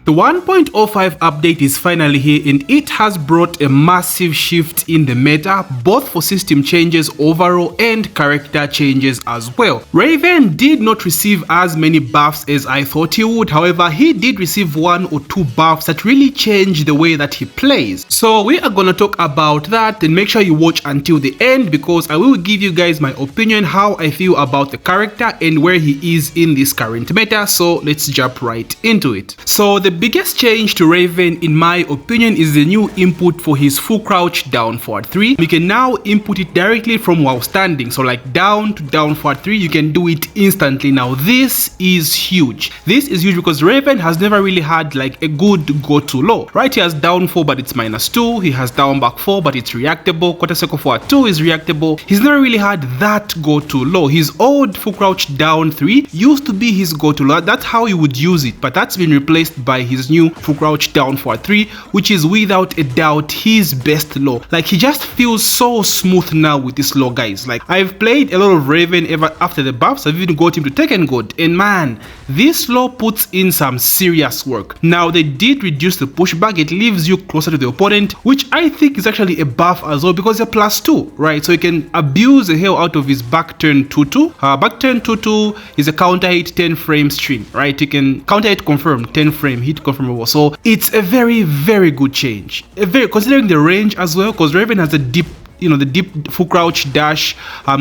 The 1.05 update is finally here, and it has brought a massive shift in the meta, both for system changes overall and character changes as well. Raven did not receive as many buffs as I thought he would, however he did receive 1 or 2 buffs that really changed the way that he plays. So we are gonna talk about that, and make sure you watch until the end because I will give you guys my opinion how I feel about the character and where he is in this current meta. So let's jump right into it. So the biggest change to Raven in my opinion is the new input for his full crouch down forward 3. We can now input it directly from while standing, so like down to down forward 3 you can do it instantly. Now this is huge. This is huge because Raven has never really had like a good go-to low, right? He has down 4 but it's -2, he has down back 4 but it's reactable, quarter circle forward 2 is reactable. He's never really had that go-to low. His old full crouch down 3 used to be his go-to low. That's how he would use it, but that's been replaced by his new full crouch down forward 3, which is without a doubt his best low. Like he just feels so smooth now with this low, guys. Like I've played a lot of Raven ever after the buffs. I've even got him to Tekken God, and man, this low puts in some serious work. Now they did reduce the pushback. It leaves you closer to the opponent, which I think is actually a buff as well because you're +2, right? So you can abuse the hell out of his back turn 2-2. Back turn 2-2 is a counter hit 10 frame string, right? You can counter hit confirm 10 frame hit confirmable. So it's a very good change. Considering the range as well, because Raven has a deep, the deep full crouch dash,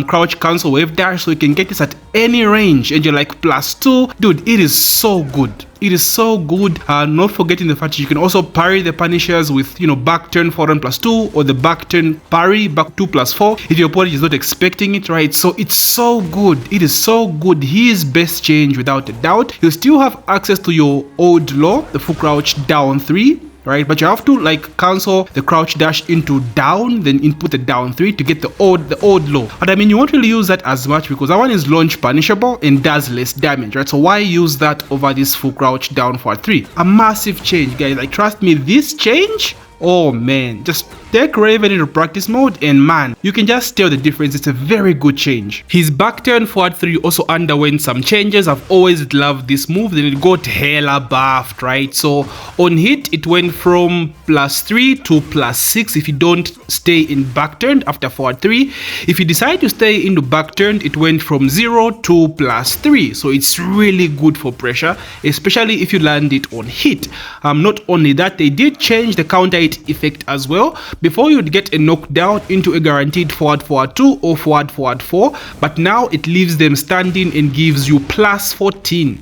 crouch cancel wave dash, so you can get this at any range and you're like +2. Dude, it is so good. It is so good. Not forgetting the fact that you can also parry the punishers with back turn forward +2 or the back turn parry back 2 +4 if your opponent is not expecting it, right? So it's so good. It is so good. His best change without a doubt. You still have access to your old low, the full crouch down 3, right? But you have to like cancel the crouch dash into down, then input the down 3 to get the old low. But I mean, you won't really use that as much because that one is launch punishable and does less damage, right? So why use that over this full crouch down forward 3? A massive change, guys. Like trust me, this change, oh man, just take Raven into practice mode and man, you can just tell the difference. It's a very good change. His back turn forward 3 also underwent some changes. I've always loved this move. Then it got hella buffed, right? So on hit it went from +3 to +6 if you don't stay in back turn after forward 3. If you decide to stay into back turn, it went from 0 to +3. So it's really good for pressure, especially if you land it on hit. Not only that, they did change the counter hit effect as well. Before you'd get a knockdown into a guaranteed forward 2 or forward 4, but now it leaves them standing and gives you +14.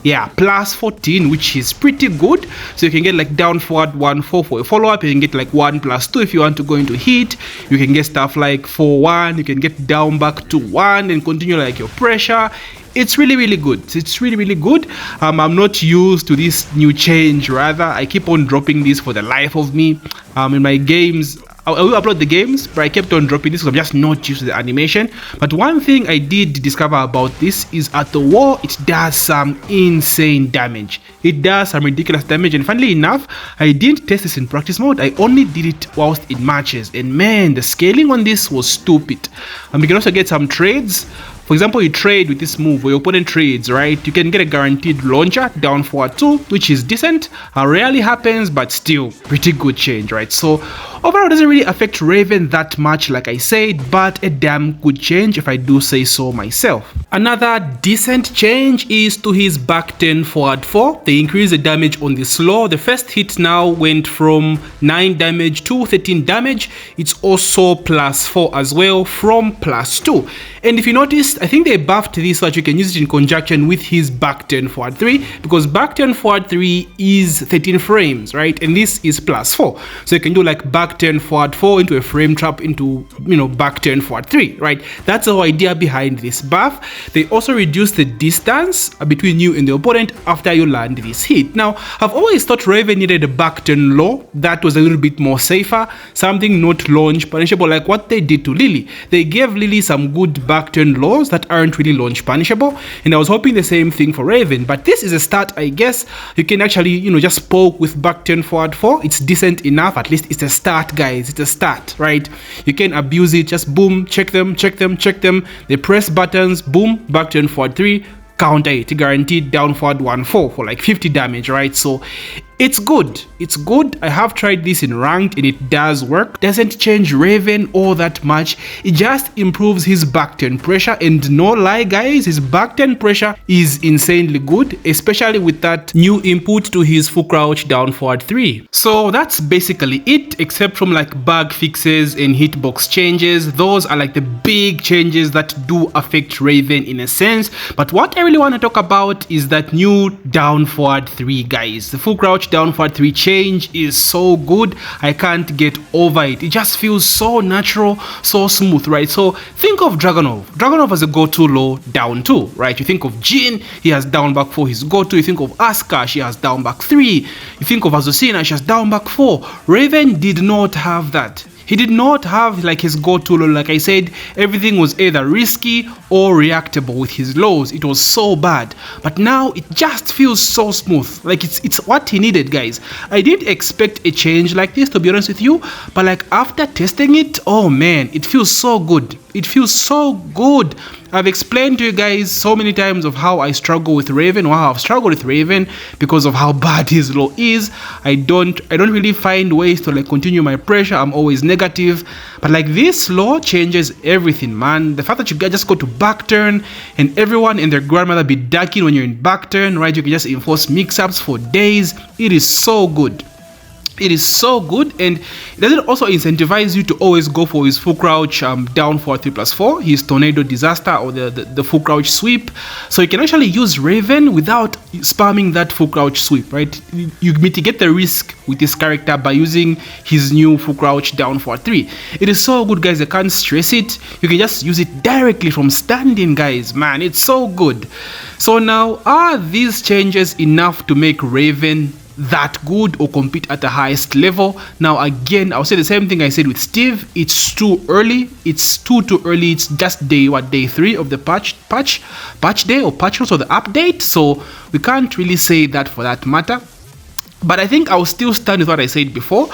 Yeah, +14, which is pretty good. So you can get like down forward 1-4 for a follow-up. You can get like 1 +2 if you want to go into hit. You can get stuff like 4-1. You can get down back to 1 and continue like your pressure. It's really good. It's really good. I'm not used to this new change. Rather, I keep on dropping this for the life of me. In my games, I will upload the games, but I kept on dropping this because I'm just not used to the animation. But one thing I did discover about this is at the wall, it does some insane damage. It does some ridiculous damage, and funnily enough, I didn't test this in practice mode. I only did it whilst in matches, and man, the scaling on this was stupid. You can also get some trades. For example, you trade with this move, or your opponent trades, right? You can get a guaranteed launcher down forward 2, which is decent. Rarely happens, but still pretty good change, right? So overall, it doesn't really affect Raven that much, like I said, but a damn good change if I do say so myself. Another decent change is to his back turn forward 4. They increased the damage on the slow. The first hit now went from 9 damage to 13 damage. It's also +4 as well from +2. And if you noticed, I think they buffed this so that you can use it in conjunction with his back turn forward 3, because back turn forward 3 is 13 frames, right? And this is +4. So you can do like back turn forward 4 into a frame trap into, back turn forward 3, right? That's the whole idea behind this buff. They also reduce the distance between you and the opponent after you land this hit. Now, I've always thought Raven needed a back turn low that was a little bit more safer, something not launch punishable like what they did to Lily. They gave Lily some good back turn lows that aren't really launch punishable, and I was hoping the same thing for Raven, but this is a start, I guess. You can actually, just poke with back turn forward 4. It's decent enough. At least it's a start, guys. It's a start, right? You can abuse it. Just boom, check them. They press buttons, boom, back turn forward 3, counter it, guaranteed down forward 1-4 for like 50 damage, right? So It's good. It's good. I have tried this in ranked and it does work. Doesn't change Raven all that much. It just improves his back turn pressure, and no lie guys, his back turn pressure is insanely good, especially with that new input to his full crouch down forward 3. So that's basically it, except from like bug fixes and hitbox changes. Those are like the big changes that do affect Raven in a sense. But what I really want to talk about is that new down forward 3 guys. The full crouch down forward 3 change is so good. I can't get over it. It just feels so natural, so smooth, right? So think of Dragunov. Dragunov has a go-to low down 2, right? You think of Jin, he has down back 4 his go-to. You think of Asuka, she has down back 3. You think of Azucena, she has down back 4. Raven did not have that. He did not have like his go-to low. Like I said, everything was either risky or reactable with his lows. It was so bad. But now it just feels so smooth. Like it's what he needed, guys. I didn't expect a change like this, to be honest with you. But like after testing it, oh man, it feels so good. It feels so good. I've explained to you guys so many times of how I struggle with Raven, or how I've struggled with Raven because of how bad his low is. I don't really find ways to like continue my pressure. I'm always negative. But like this low changes everything, man. The fact that you guys just go to back turn and everyone and their grandmother be ducking when you're in back turn, right? You can just enforce mix-ups for days. It is so good. It is so good, and it doesn't also incentivize you to always go for his full crouch down for 3+4, his tornado disaster, or the full crouch sweep. So you can actually use Raven without spamming that full crouch sweep, right? You mitigate the risk with this character by using his new full crouch down for 3. It is so good, guys. I can't stress it. You can just use it directly from standing, guys. Man, it's so good. So now, are these changes enough to make Raven that good or compete at the highest level? Now again, I'll say the same thing I said with Steve. It's too early. It's too early. It's just day 3 of the patch day, or patch notes, or the update, so we can't really say that for that matter. But I think I'll still stand with what I said before.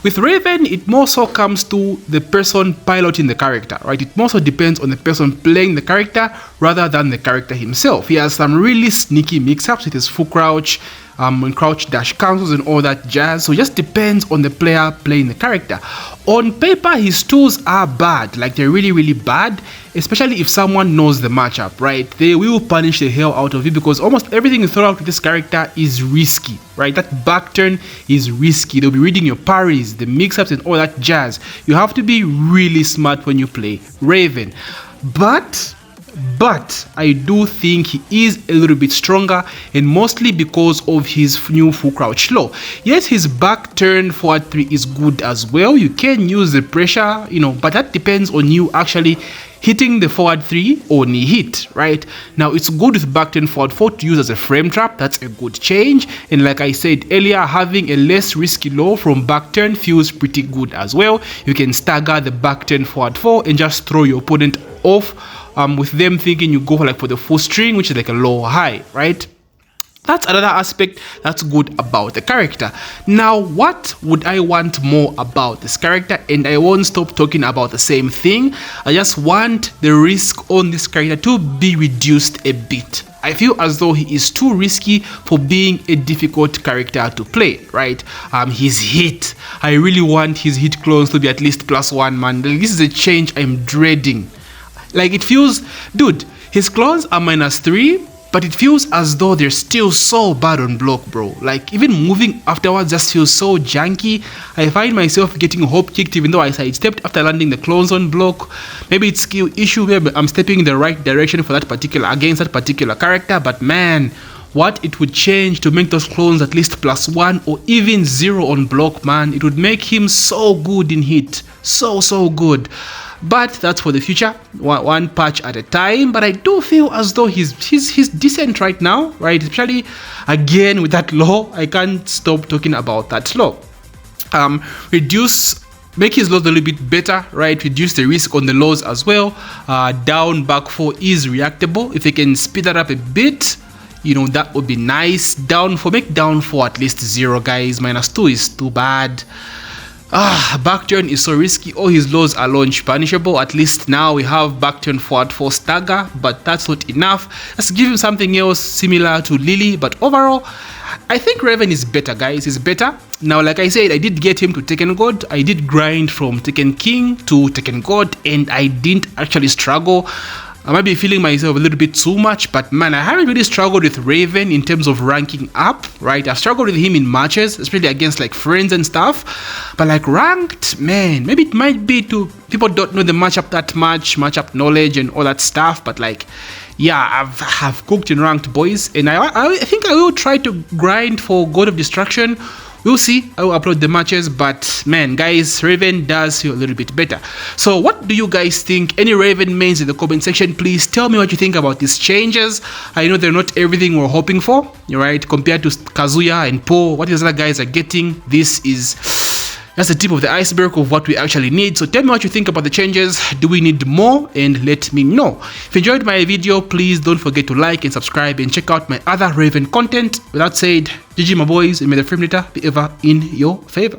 With Raven, it more so comes to the person piloting the character, right? It more so depends on the person playing the character rather than the character himself. He has some really sneaky mix-ups with his full crouch, and crouch dash cancels and all that jazz. So it just depends on the player playing the character. On paper, his tools are bad, like they're really bad, especially if someone knows the matchup, right? They will punish the hell out of you because almost everything you throw out with this character is risky, right? That back turn is risky. They'll be reading your parries, the mix-ups and all that jazz. You have to be really smart when you play Raven. But I do think he is a little bit stronger, and mostly because of his new full crouch low. Yes, his back turn forward 3 is good as well. You can use the pressure, but that depends on you actually hitting the forward 3 on a hit, right? Now it's good with back turn forward 4 to use as a frame trap. That's a good change, and like I said earlier, having a less risky low from back turn feels pretty good as well. You can stagger the back turn forward 4 and just throw your opponent off with them thinking you go for the full string, which is like a low high, right? That's another aspect that's good about the character. Now, what would I want more about this character? And I won't stop talking about the same thing. I just want the risk on this character to be reduced a bit. I feel as though he is too risky for being a difficult character to play, right? His hit, I really want his hit clones to be at least +1, man. This is a change I'm dreading. Like, it feels, dude, his clones are -3, but it feels as though they're still so bad on block, bro. Like, even moving afterwards just feels so janky. I find myself getting hope kicked even though I sidestepped after landing the clones on block. Maybe it's skill issue, maybe I'm stepping in the right direction for against that particular character, but man, what it would change to make those clones at least +1 or even 0 on block, man. It would make him so good in hit. So good. But that's for the future, one patch at a time. But I do feel as though he's decent right now, right? Especially again with that low. I can't stop talking about that low. Make his lows a little bit better, right? Reduce the risk on the lows as well. Down back 4 is reactable. If they can speed that up a bit, that would be nice. Make down 4 at least 0, guys. -2 is too bad. Back turn is so risky. All his laws are launch punishable. At least now we have back turn forward 4 stagger, but that's not enough. Let's give him something else similar to Lily, but overall, I think Raven is better, guys. He's better. Now, like I said, I did get him to Tekken God. I did grind from Tekken King to Tekken God, and I didn't actually struggle. I might be feeling myself a little bit too much, but man, I haven't really struggled with Raven in terms of ranking up, right? I've struggled with him in matches, especially against like friends and stuff, but like ranked, man, maybe it might be to people don't know the matchup that much, matchup knowledge and all that stuff, but like, yeah, I've cooked in ranked, boys, and I think I will try to grind for God of Destruction. We'll see. I will upload the matches, but man, guys, Raven does feel a little bit better. So what do you guys think? Any Raven mains in the comment section? Please tell me what you think about these changes. I know they're not everything we're hoping for, right? Compared to Kazuya and Po, what these other guys are getting, that's the tip of the iceberg of what we actually need. So tell me what you think about the changes. Do we need more? And let me know. If you enjoyed my video, please don't forget to like and subscribe and check out my other Raven content. With that said, GG my boys, and may the frame data be ever in your favor.